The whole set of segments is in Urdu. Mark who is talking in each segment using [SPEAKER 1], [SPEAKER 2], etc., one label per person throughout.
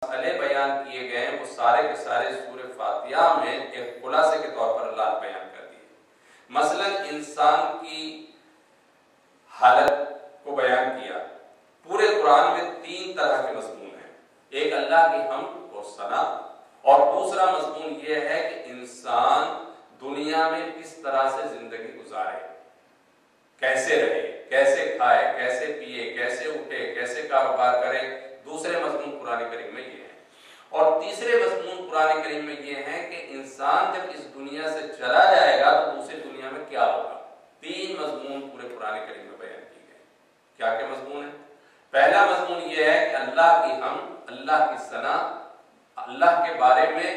[SPEAKER 1] مسئلے بیان کیے گئے ہیں وہ سارے کے سارے سورہ فاتحہ میں ایک خلاصے کے طور پر اللہ نے بیان کر دیے۔ مثلا انسان کی حالت کو بیان کیا۔ پورے قرآن میں 3 طرح کے مضمون ہیں، ایک اللہ کی حمد اور ثنا، اور دوسرا مضمون یہ ہے کہ انسان دنیا میں کس طرح سے زندگی گزارے، کیسے رہے، کیسے کھائے، کیسے پیے، کیسے اٹھے، کیسے کاروبار کرے۔ دوسرے مضمون قرآن کریم میں یہ ہے، اور تیسرے مضمون قرآن کریم میں یہ ہے کہ انسان جب اس دنیا سے چلا جائے گا تو دوسری دنیا میں کیا ہوگا۔ 3 مضمون پورے قرآن کریم میں بیان کیے گئے۔ کیا کیا مضمون ہے؟ پہلا مضمون یہ ہے کہ اللہ کی حمد، اللہ کی ثنا، اللہ کے بارے میں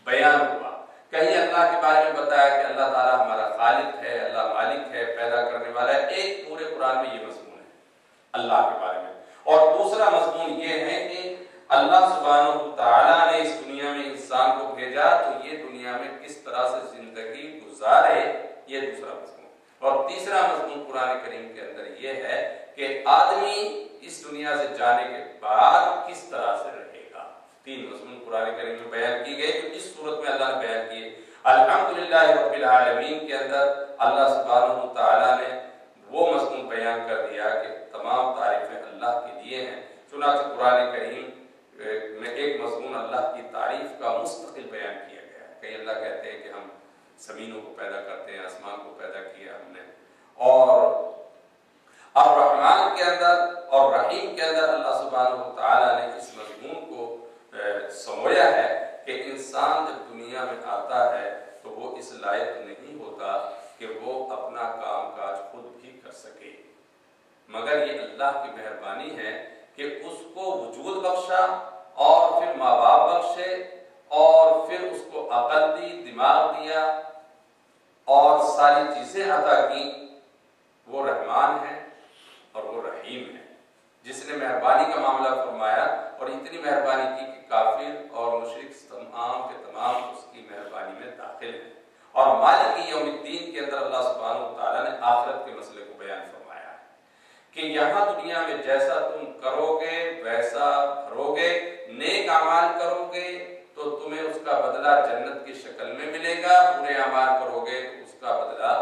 [SPEAKER 1] بیان ہوا۔ کہیں اللہ کے بارے میں بتایا کہ اللہ تعالیٰ ہمارا خالق ہے، اللہ مالک ہے، پیدا کرنے والا ہے۔ ایک پورے قرآن میں یہ مضمون ہے اللہ کے بارے میں۔ اور دوسرا مضمون یہ ہے کہ اللہ سبحانہ وتعالیٰ نے اس دنیا میں انسان کو بھیجا تو یہ دنیا میں کس طرح سے زندگی گزارے، یہ دوسرا مضمون۔ اور تیسرا مضمون قرآن کریم کے اندر یہ ہے کہ آدمی اس دنیا سے جانے کے بعد کس طرح سے رہے گا۔ 3 مضمون قرآن کریم میں بیان کی گئے جو اس صورت میں اللہ نے بیان کیے۔ الحمدللہ رب العالمین کے اندر اللہ سبحانہ وتعالیٰ نے وہ مضمون بیان کر دیا کہ تمام تعریفیں اللہ کے لیے ہیں۔ چنانچہ قرآن کریم میں ایک مضمون اللہ کی تعریف کا مستقل بیان کیا گیا ہے۔ کئی اللہ کہتے ہیں کہ ہم زمینوں کو پیدا کرتے ہیں، آسمان کو پیدا کیا ہم نے، اور الرحمن کے اندر اور رحیم کے اندر اللہ سبحانہ وتعالیٰ نے اس مضمون کو سمویا ہے کہ انسان جب دنیا میں آتا ہے تو وہ اس لائق نہیں ہوتا کہ وہ اپنا کام کاج خود بھی کر سکے، مگر یہ اللہ کی مہربانی ہے کہ اس کو وجود بخشا اور پھر ماں باپ بخشے اور پھر اس کو عقل دی، دماغ دیا اور ساری چیزیں عطا کی۔ وہ رحمان ہے اور وہ رحیم ہے، جس نے مہربانی کا معاملہ فرمایا اور اتنی مہربانی کی کہ کافر اور مشرک تمام کے تمام اس کی مہربانی میں داخل ہیں۔ اور مالک یوم الدین کے اندر اللہ سبحانہ وتعالیٰ نے آخرت کے مسئلے کو بیان فرمایا ہے کہ یہاں دنیا میں جیسا تم کرو گے ویسا بھرو گے، نیک اعمال کرو گے تو تمہیں اس کا بدلہ جنت کی شکل میں ملے گا، برے اعمال کرو گے تو اس کا بدلہ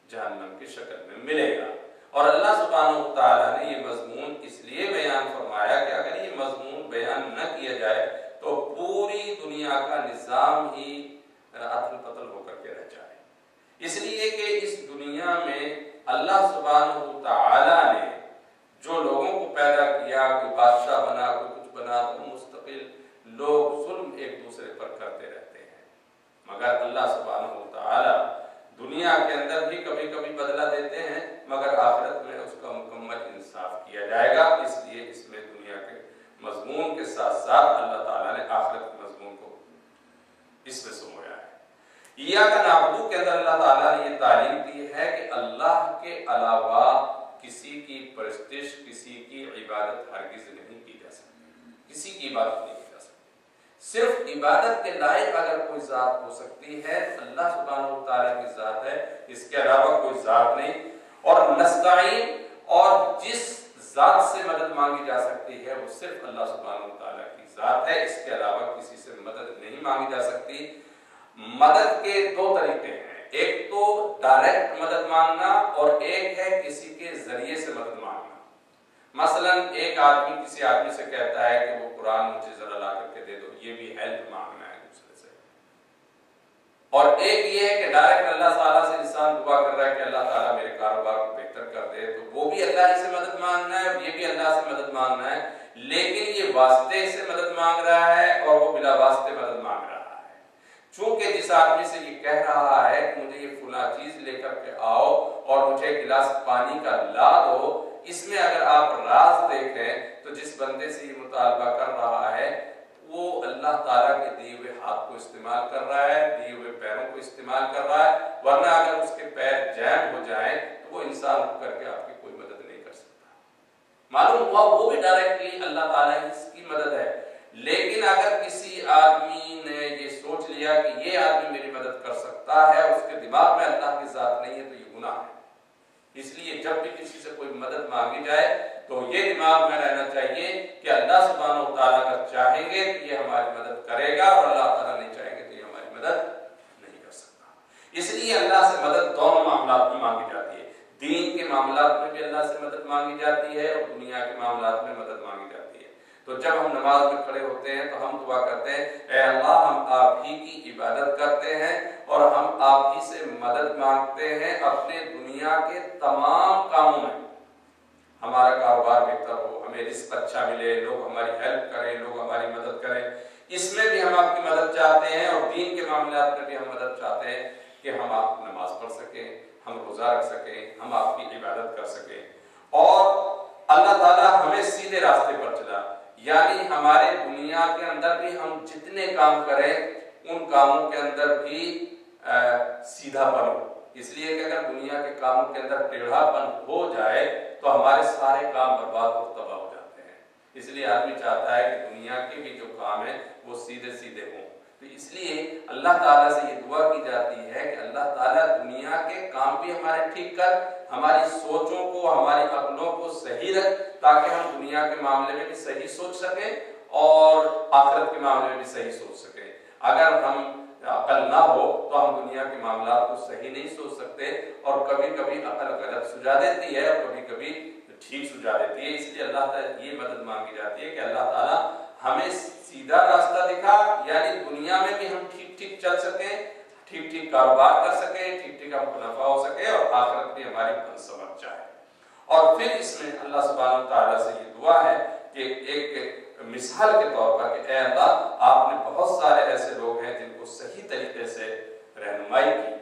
[SPEAKER 1] جہنم کی شکل میں ملے گا۔ اور اللہ سبحانہ وتعالیٰ نے یہ مضمون اس لیے بیان فرمایا کہ اگر یہ مضمون بیان نہ کیا جائے تو پوری دنیا کا نظام ہی اتھل پتل ہو کر کے رہ جائے، اس لیے کہ اس دنیا میں اللہ سبحانہ وتعالیٰ نے جو لوگوں کو پیدا کیا، کوئی بادشاہ بنا، کوئی کچھ بنا، تو مستقل لوگ ظلم ایک دوسرے پر کرتے رہتے ہیں، مگر اللہ سبحانہ وتعالیٰ دنیا کے اندر بھی کبھی کبھی بدلہ دیتے ہیں، مگر آخرت میں اس کا مکمل انصاف کیا جائے گا۔ اس لیے اس میں دنیا کے مضمون کے ساتھ ساتھ اللہ تعالیٰ نے آخرت کے مضمون کو اس میں سمویا ہے۔ ایاک نعبد کے اندر اللہ تعالیٰ نے یہ تعلیم دی ہے کہ اللہ کے علاوہ کسی کی پرستش، کسی کی عبادت ہرگز نہیں کی جا سکتی، کسی کی عبادت نہیں کی جا سکتی۔ صرف عبادت کے لائق اگر کوئی ذات ہو سکتی ہے اللہ سبحانہ وتعالیٰ کی ذات ہے، اس کے علاوہ کوئی ذات نہیں۔ اور نستعین اور جس ذات سے مدد مانگی جا سکتی ہے وہ صرف اللہ سبحانہ وتعالیٰ کی ذات ہے، اس کے علاوہ کسی سے مدد نہیں مانگی جا سکتی۔ مدد کے 2 طریقے ہیں، ایک تو ڈائریکٹ مدد مانگنا اور ایک ہے کسی کے ذریعے سے مدد مانگنا۔ مثلا ایک آدمی کسی آدمی سے کہتا ہے کہ وہ قرآن مجھے ذرا لا کر کے دے دو، یہ بھی ہیلپ مانگنا ہے دوسرے سے۔ اور ایک یہ ہے کہ ڈائریکٹ اللہ تعالیٰ سے انسان دعا کر رہا ہے کہ اللہ تعالیٰ میرے کاروبار کو بہتر کر دے، تو وہ بھی اللہ ہی سے مدد مانگنا ہے اور یہ بھی اللہ سے مدد مانگنا ہے، لیکن یہ واسطے سے مدد مانگ رہا ہے اور وہ بلا واسطے مدد مانگ رہا ہے۔ چونکہ جس آدمی سے یہ کہہ رہا ہے کہ مجھے یہ فلاں چیز لے کر کے آؤ اور مجھے گلاس پانی کا لا دو، اس میں اگر آپ راز دیکھیں تو جس بندے سے یہ مطالبہ کر رہا ہے وہ اللہ تعالیٰ کے دیے ہوئے ہاتھ کو استعمال کر رہا ہے، دیے ہوئے پیروں کو استعمال کر رہا ہے، ورنہ اگر اس کے پیر جیم ہو جائیں تو وہ انسان اٹھ کر کے آپ کی کوئی مدد نہیں کر سکتا۔ معلوم ہوا وہ بھی ڈائریکٹلی اللہ تعالیٰ اس کی مدد ہے، لیکن اگر کسی آدمی نے یہ سوچ لیا کہ یہ آدمی میری مدد کر سکتا ہے، اس کے دماغ میں اللہ کی ذات نہیں ہے، تو یہ گناہ ہے۔ اس لیے جب بھی کسی سے کوئی مدد مانگی جائے تو یہ دماغ میں رہنا چاہیے کہ اللہ سبحانہ و تعالیٰ اگر چاہیں گے تو یہ ہماری مدد کرے گا، اور اللہ تعالیٰ نہیں چاہیں گے تو یہ ہماری مدد نہیں کر سکتا۔ اس لیے اللہ سے مدد دونوں معاملات میں مانگی جاتی ہے، دین کے معاملات میں بھی اللہ سے مدد مانگی جاتی ہے، اور دنیا کے معاملات میں مدد مانگی جاتی ہے۔ تو جب ہم نماز میں کھڑے ہوتے ہیں تو ہم دعا کرتے ہیں، اے اللہ ہم آپ ہی کی عبادت کرتے ہیں اور ہم آپ ہی سے مدد مانگتے ہیں اپنے دنیا کے تمام کاموں میں، ہمارا کاروبار بہتر ہو، ہمیں رزق اچھا ملے، لوگ ہماری ہیلپ کریں، لوگ ہماری مدد کریں، اس میں بھی ہم آپ کی مدد چاہتے ہیں، اور دین کے معاملات میں بھی ہم مدد چاہتے ہیں کہ ہم آپ نماز پڑھ سکیں، ہم روزہ رکھ سکیں، ہم آپ کی عبادت کر سکیں، اور اللہ تعالیٰ ہمیں سیدھے راستے پر چلا، یعنی ہمارے دنیا کے اندر بھی ہم جتنے کام کریں ان کاموں کے اندر بھی سیدھا پن ہو، اس لیے کہ اگر دنیا کے کاموں کے اندر ٹیڑھا پن ہو جائے تو ہمارے سارے کام برباد اور تباہ ہو جاتے ہیں۔ اس لیے آدمی چاہتا ہے کہ دنیا کے بھی جو کام ہیں وہ سیدھے سیدھے ہوں، تو اس لیے اللہ تعالیٰ سے یہ دعا کی جاتی ہے کہ اللہ تعالیٰ دنیا کے کام بھی ہمارے ٹھیک کر، ہماری سوچوں کو، ہماری عقلوں کو صحیح رکھ، تاکہ ہم دنیا کے معاملے میں بھی صحیح سوچ سکیں اور آخرت کے معاملے میں بھی صحیح سوچ سکیں۔ اگر ہم عقل نہ ہو تو ہم دنیا کے معاملات کو صحیح نہیں سوچ سکتے، اور کبھی کبھی عقل غلط سجا دیتی ہے اور کبھی کبھی ٹھیک سجا دیتی ہے۔ اس لیے اللہ تعالیٰ یہ مدد مانگی جاتی ہے کہ اللہ تعالیٰ ہمیں سیدھا راستہ دکھا، یعنی دنیا میں بھی ہم ٹھیک ٹھیک چل سکیں، ٹھیک ٹھیک کاروبار کر سکیں، ٹھیک ٹھیک ہم کو نفع ہو سکے، اور آخرت بھی ہماری بن سمجھ جائے۔ اور پھر اس میں اللہ سبحانہ تعالیٰ سے یہ دعا ہے کہ ایک مثال کے طور پر کہ اے اللہ آپ نے بہت سارے ایسے لوگ ہیں جن کو صحیح طریقے سے رہنمائی کی،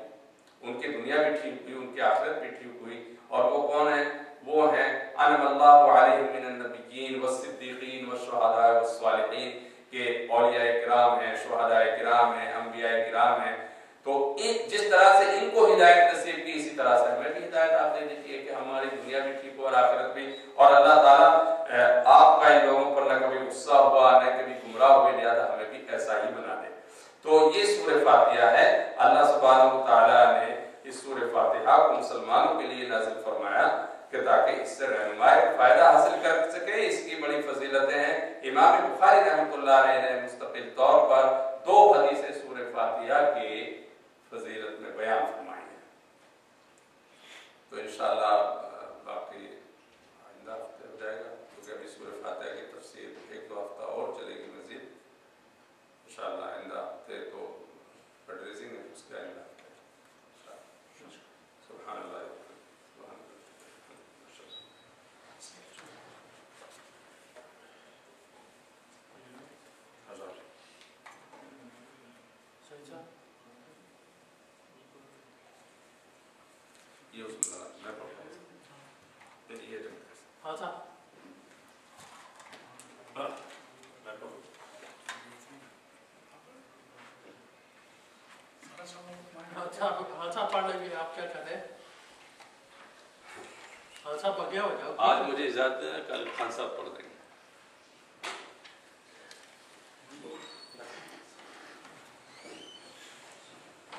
[SPEAKER 1] ان کی دنیا بھی ٹھیک ہوئی، ان کی آخرت بھی ٹھیک ہوئی، اور وہ کون ہیں؟ وہ ہیں انعم اللہ علیہم من النبیین والصدیقین والشہداء والصالحین، کہ اولیاء کرام ہیں، شہداء کرام ہیں، انبیاء کرام ہیں۔ تو جس طرح سے ان کو ہدایت نصیب کی، اسی طرح سے ہمیں بھی ہدایت آپ دے دیجیے کہ ہماری دنیا بھی ٹھیک ہو اور آخرت بھی، اور اللہ تعالیٰ آپ کا ان لوگوں پر نہ کبھی غصہ ہوا نہ کبھی گمراہ ہوئے، لہٰذا ہمیں بھی ایسا ہی بنا دے۔ تو یہ سورہ فاتحہ ہے، اللہ سبحانہ وتعالیٰ نے اس سورہ فاتحہ کو مسلمانوں کے لیے نازل فرمایا کہ تاکہ اس سے رہنمائی فائدہ حاصل کر سکے۔ اس کی بڑی فضیلتیں ہیں، امام بخاری رحمۃ اللہ علیہ نے مستقل طور پر 2 حدیثیں سورہ فاتحہ کی فضیلت میں بیان فرمائی ہیں۔ تو انشاءاللہ باقی آئندہ ہفتے ہو جائے گا، کیونکہ ابھی سورہ فاتحہ کی تفسیر 1-2 ہفتہ اور چلے گی مزید، انشاءاللہ آئندہ ہفتے تو فنڈریزنگ ہے، اس کے آئندہ سبحان اللہ۔ یہ اس میں پڑھتا ہوں، یہ ہاں صاحب
[SPEAKER 2] اچھا پڑھ لیں، آپ کیا کریں؟ اچھا بگیا ہو جاؤ،
[SPEAKER 1] آج مجھے اجازت ہے، کل خان صاحب پڑھ دیں گے۔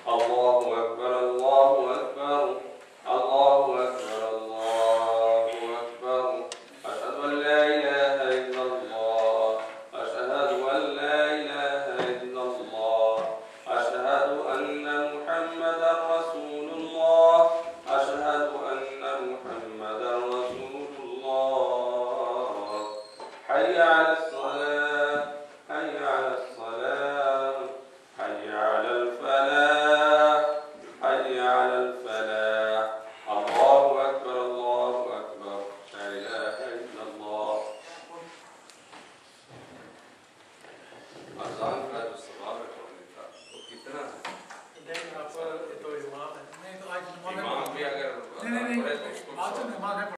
[SPEAKER 1] اللہ اکبر، اللہ